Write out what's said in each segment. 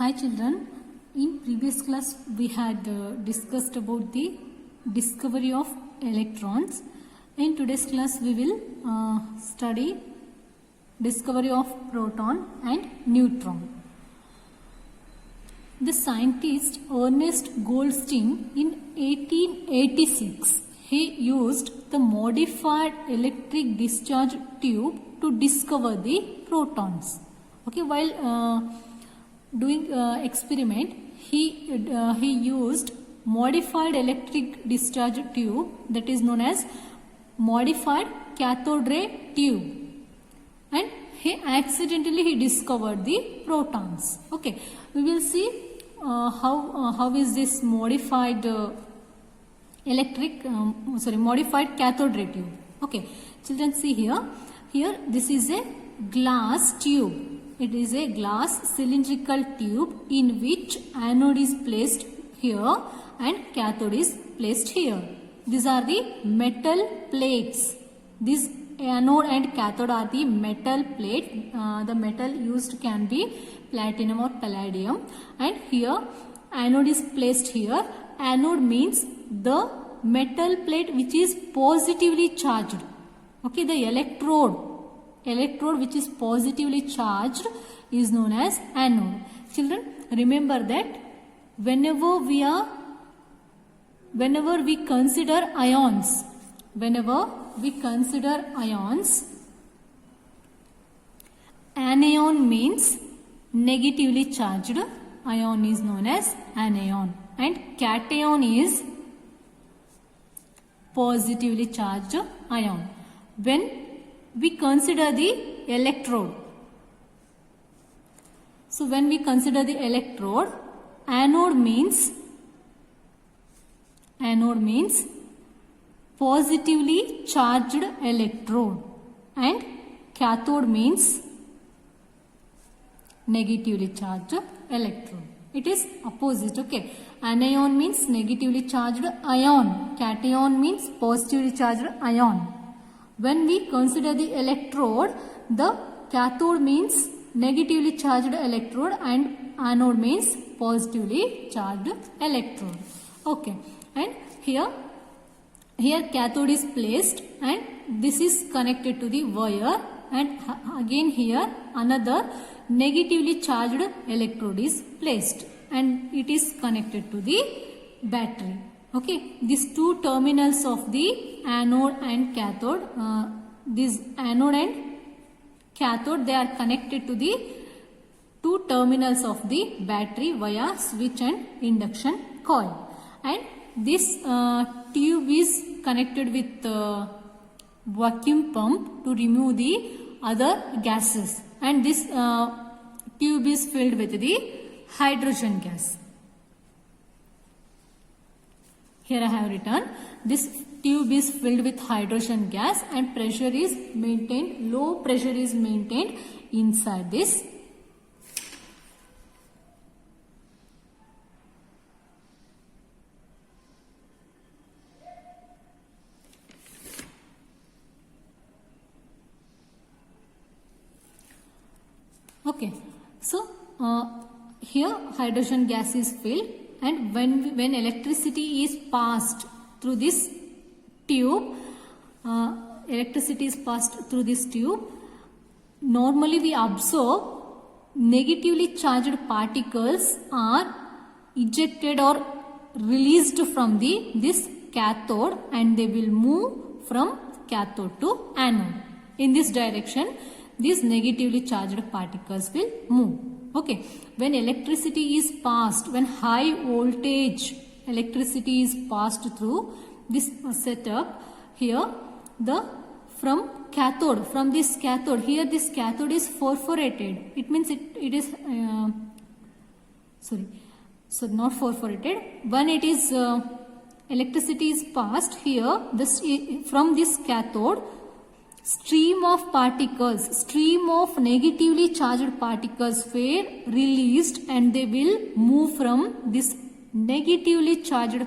Hi children, in previous class we had discussed about the discovery of electrons. In today's class we will study discovery of proton and neutron. The scientist Ernest Goldstein in 1886 he used the modified electric discharge tube to discover the protons. Okay, while doing experiment, he used modified electric discharge tube, that is known as modified cathode ray tube, and he accidentally discovered the protons. Okay, we will see how is this modified modified cathode ray tube. Okay, children, see here this is a glass tube. It is a glass cylindrical tube in which anode is placed here and cathode is placed here. These are the metal plates. This anode and cathode are the metal plate. The metal used can be platinum or palladium, and here anode is placed here. Anode means the metal plate which is positively charged. Okay, the electrode which is positively charged is known as anode. Children, remember that whenever we consider ions, anion means negatively charged. Ion is known as anion, and cation is positively charged ion. When we consider the electrode, so when we consider the electrode, anode means positively charged electrode, and cathode means negatively charged electrode. It is opposite. Okay, anion means negatively charged ion, cation means positively charged ion. When we consider the electrode, the cathode means negatively charged electrode and anode means positively charged electrode. Okay, and here cathode is placed and this is connected to the wire, and again here another negatively charged electrode is placed and it is connected to the battery. Okay, these two terminals of the anode and cathode, this anode and cathode, they are connected to the two terminals of the battery via switch and induction coil, and this tube is connected with vacuum pump to remove the other gases, and this tube is filled with the hydrogen gas. Here I have written, this tube is filled with hydrogen gas and pressure is maintained, low pressure is maintained inside this. Okay, so here hydrogen gas is filled, and when electricity is passed through this tube, normally we observe negatively charged particles are ejected or released from this cathode, and they will move from cathode to anode. In this direction, these negatively charged particles will move. Okay, when electricity is passed, when high voltage electricity is passed through this setup, here from this cathode, here this cathode is perforated. It means it is not perforated. When it is electricity is passed here, from this cathode, stream of negatively charged particles were released, and they will move from this negatively charged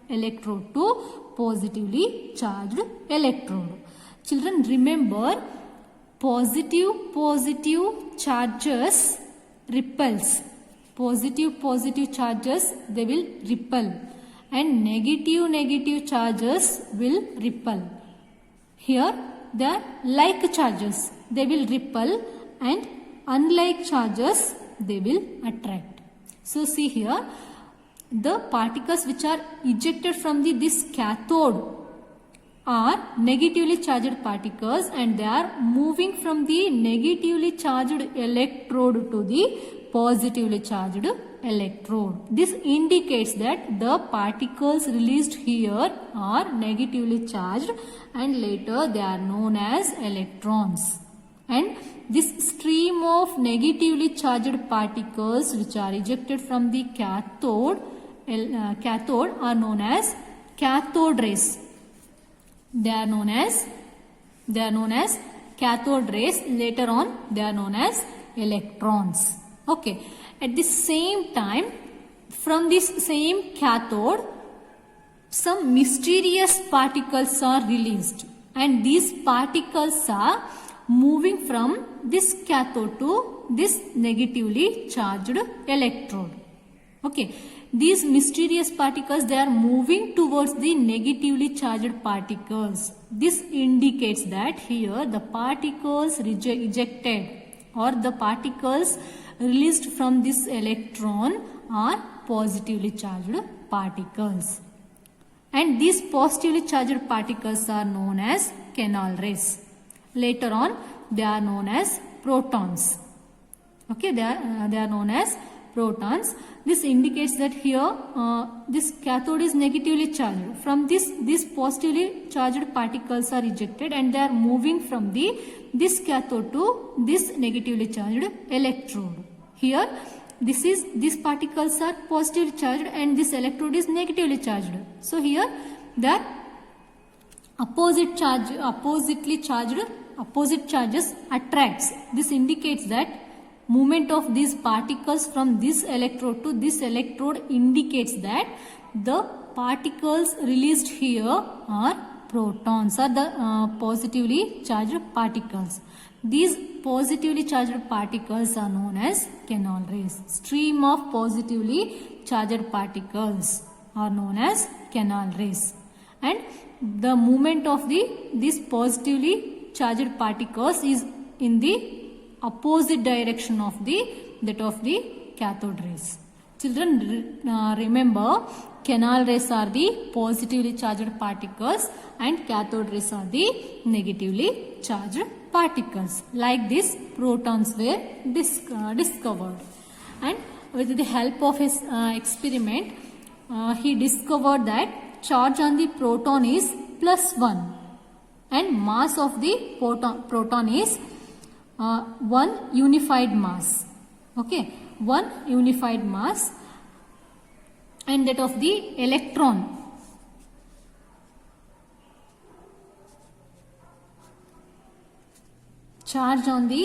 electrode to positively charged electrode. Children, remember, positive charges repels positive charges they will repel, and negative charges will repel. Here they are like charges, they will repel, and unlike charges they will attract. So see here, the particles which are ejected from this cathode are negatively charged particles, and they are moving from the negatively charged electrode to the positively charged electrode. This indicates that the particles released here are negatively charged, and later they are known as electrons. And this stream of negatively charged particles which are ejected from the cathode are known as cathode rays. They are known as cathode rays. Later on they are known as electrons. Okay. At the same time, from this same cathode, some mysterious particles are released, and these particles are moving from this cathode to this negatively charged electrode. Okay. These mysterious particles, they are moving towards the negatively charged particles. This indicates that here the particles ejected or the particles released from this electron are positively charged particles. And these positively charged particles are known as canal rays. Later on they are known as protons. Okay, they are known as protons. This indicates that here this cathode is negatively charged. From this positively charged particles are ejected, and they are moving from this cathode to this negatively charged electrode. Here these particles are positively charged and this electrode is negatively charged. So here the opposite charges attracts. This indicates that movement of these particles from this electrode to this electrode indicates that the particles released here are protons, or the positively charged particles. These positively charged particles are known as canal rays. Stream of positively charged particles are known as canal rays. And the movement of these positively charged particles is in the opposite direction of that of the cathode rays. Children, remember, canal rays are the positively charged particles and cathode rays are the negatively charged particles. Like this, protons were discovered, and with the help of his experiment, he discovered that charge on the proton is +1 and mass of the proton is 1 unified mass. Okay, 1 unified mass, and that of the electron charge on the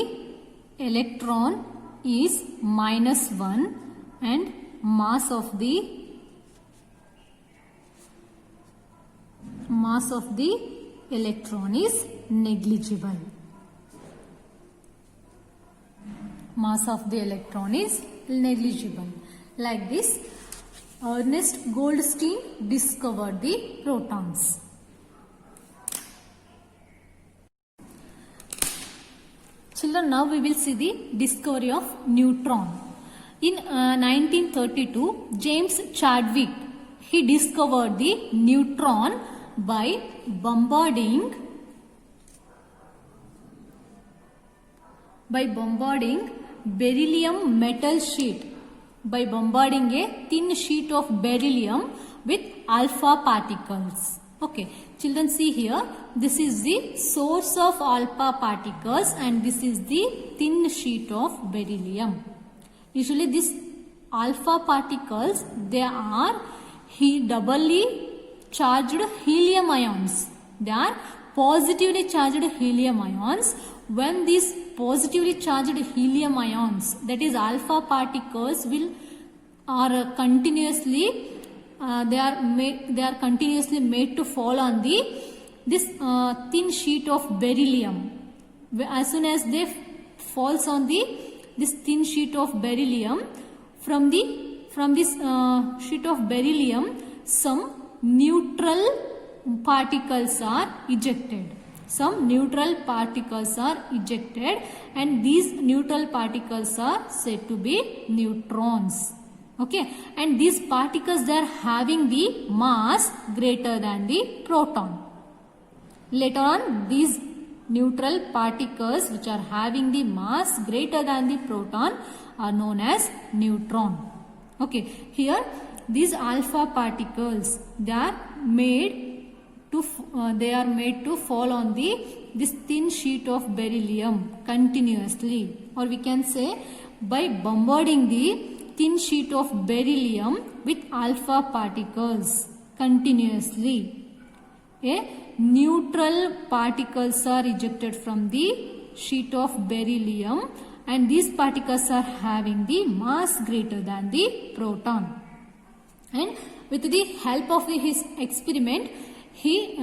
electron is -1, and mass of the electron is negligible. Mass of the electron is negligible. Like this, Ernest Goldstein discovered the protons. Children, now we will see the discovery of neutron. In 1932, James Chadwick, he discovered the neutron by bombarding beryllium metal sheet, by bombarding a thin sheet of beryllium with alpha particles. Okay, children, see here, this is the source of alpha particles and this is the thin sheet of beryllium. Usually these alpha particles, they are doubly charged helium ions. They are positively charged helium ions. When these positively charged helium ions, that is alpha particles, are continuously continuously made to fall on this thin sheet of beryllium. As soon as they falls on this thin sheet of beryllium, from this sheet of beryllium, some neutral particles are ejected. Some neutral particles are ejected, and these neutral particles are said to be neutrons. Okay, and these particles, they are having the mass greater than the proton. Later on, these neutral particles which are having the mass greater than the proton are known as neutron. Okay, here these alpha particles, they are made to fall on this thin sheet of beryllium continuously, or we can say by bombarding the thin sheet of beryllium with alpha particles continuously. Neutral particles are ejected from the sheet of beryllium, and these particles are having the mass greater than the proton. And with the help of his experiment, he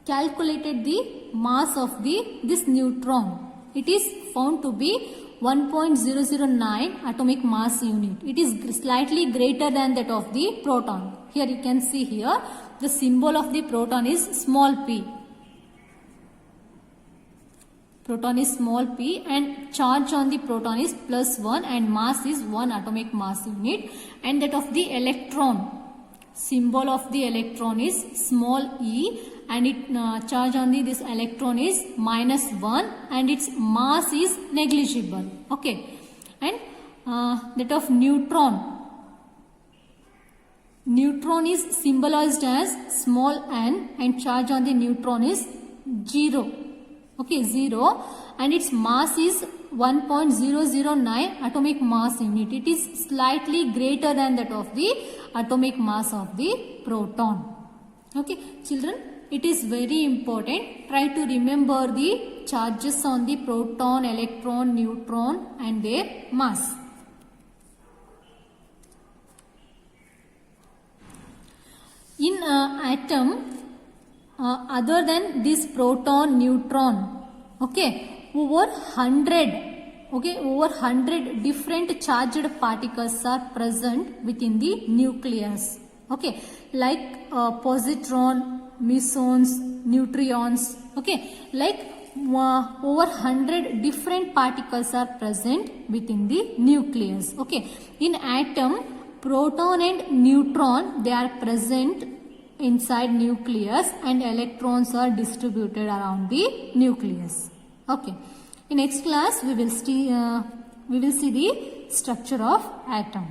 calculated the mass of this neutron. It is found to be 1.009 atomic mass unit. It is slightly greater than that of the proton. Here you can see here the symbol of the proton is small p. Proton is small p, and charge on the proton is +1, and mass is 1 atomic mass unit, and that of the electron, symbol of the electron is small e, and it charge on this electron is -1, and its mass is negligible. Okay, and that of neutron is symbolized as small n, and charge on the neutron is 0. Okay, 0, and its mass is 1.009 atomic mass unit. It is slightly greater than that of the atomic mass of the proton. Okay, children, it is very important. Try to remember the charges on the proton, electron, neutron, and their mass. In atom, other than this proton, neutron, okay, over 100 different charged particles are present within the nucleus. Okay, like positron, mesons, neutrons. Okay, like over 100 different particles are present within the nucleus. Okay, in atom, proton and neutron, they are present inside nucleus, and electrons are distributed around the nucleus. Okay, in next class we will see the structure of atom.